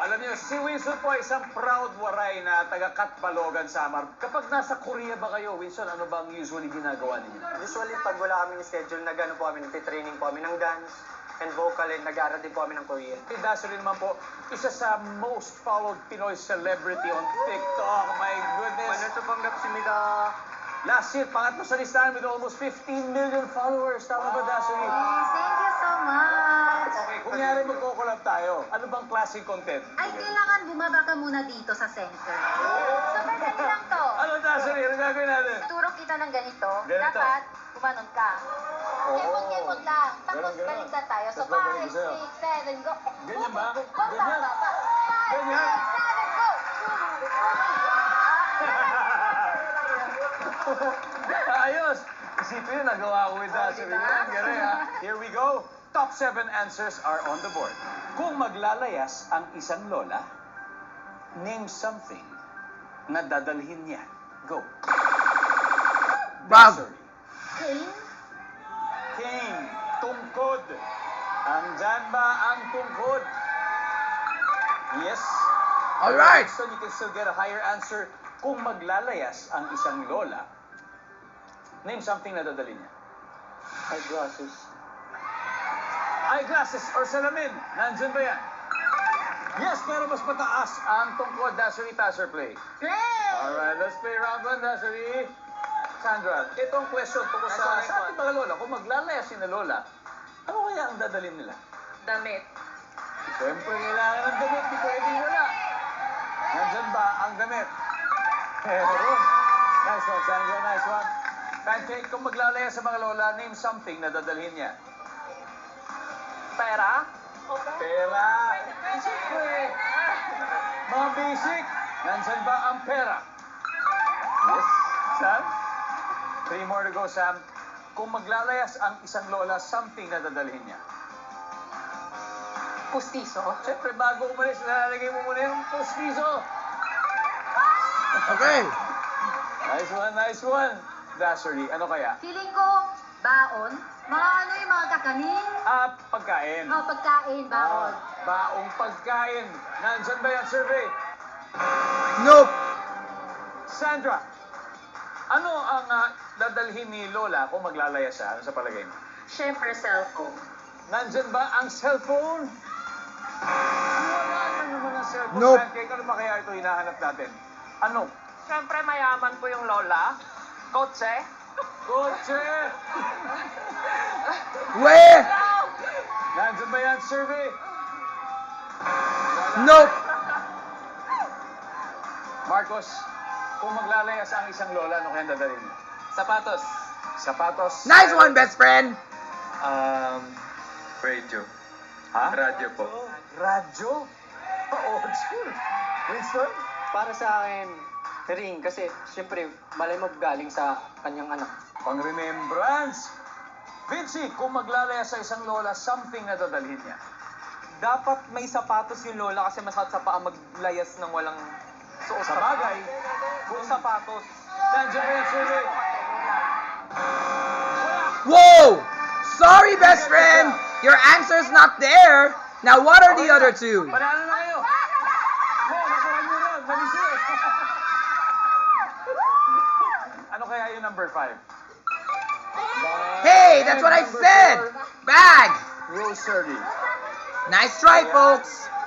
Alam niyo, si Winston po ay isang proud waray na taga Katbalogan, Samar. Kapag nasa Korea ba kayo, Winston, ano bang usually ginagawa ninyo? Usually, pag wala kami schedule na gano'n po kami, nagtitraining po kami ng dance and vocal and nag-aaral din po kami ng Korean. Si Dassery naman po, isa sa most followed Pinoy celebrity on TikTok. My goodness. 반갑습니다. Last year, pangatlo sa listahan with almost 15 million followers. Tama ba, Dassery? Yes, thank you so much. Okay, kunyari magko-collab tayo, ano bang klaseng content? Ay, kailangan bumaba ka muna dito sa center. Super dali lang to. Ano, Dassery? Ano gagawin natin? Turo kita ng ganito. Ganito. Dapat, kumanon ka. Oo. Kepot-kepot lang. Tapos Ganon. baliktad tayo. So, Tapos babalik 5, ko sa'yo. 6, 7, go. Ganyan ba? Go, Ganyan? baba. 5, Ganyan? 6, 7, go. Ayos! Isipin yun, nagawa ko with Dassery. Yan, galing ha. Here we go. Top 7 answers are on the board. Kung maglalayas ang isang lola, name something na dadalhin niya. Go. Bob. Dassery. Cane? Cane. Tungkod. Andyan ba ang tungkod? Yes. Alright. So you can still get a higher answer. Kung maglalayas ang isang lola, name something na dadalhin niya. Eyeglasses. Eyeglasses or salamin. Nandyan ba yan? Yes, pero mas mataas ang tungkod. Dassery, pass or play? Play! Alright, let's play round 1, Dassery. Sandra, itong question tungkol sa ating mga lola. Kung maglalayas si na lola, ano kaya ang dadalhin nila? Damit. Siyempre, kailangan ng damit. Di pwedeng wala. Nandyan ba ang damit? Meron. Nice one, Sandra. Nice one. Pancake, kung maglalaya sa mga lola, name something na dadalhin niya. Pera? Pera. Siyempre. Mga basic. Nandyan ba ang pera? Yes. Sam? 3 more to go, Sam. Kung maglalayas ang isang lola, something na dadalhin niya. Pustiso. Siyempre, bago umalis, nalalagay mo muna yung postizo. Okay. Nice one, nice one. Dassery, ano kaya? Feeling ko, baon. Mga ano yung mga kakanin. Pagkain. O, pagkain, baon. Baong pagkain. Nandyan ba yan, survey? Nope. Sandra, ano ang dadalhin ni Lola kung maglalaya siya? Ano sa palagay mo? Siyempre, cellphone. Nandyan ba ang cellphone? Wala na naman ang cellphone. Nope. Pancake, ano ba kaya ito hinahanap natin? Ano? Siyempre, mayaman po yung lola. Kotse. Kotse! Where? Nandyan ba yan, survey? Nope. Marcos, kung maglalayas ang isang lola, ano kaya dadalhin mo? Sapatos. Sapatos. Nice one, best friend. Radio. Ha? Radyo po. Radyo? Old school. Winston? Para sa akin, ring. Kasi, siyempre, malay mo galing sa kanyang anak. Pang remembrance. Vinci, kung maglalaya sa isang lola, something na dadalhin niya. Dapat may sapatos yung lola kasi masakit sa paa maglayas ng walang suot Sa bagay, Kung sapatos. nandiyan ba yan, survey? Whoa. Sorry, best friend. Your answer's not there. Now, what are the other two? Panalo na kayo. Oh, nakuha niyo ron. Mali siya. Ano kaya yung number 5? Hey, that's what I said. Bag. Rosary. Nice try, folks.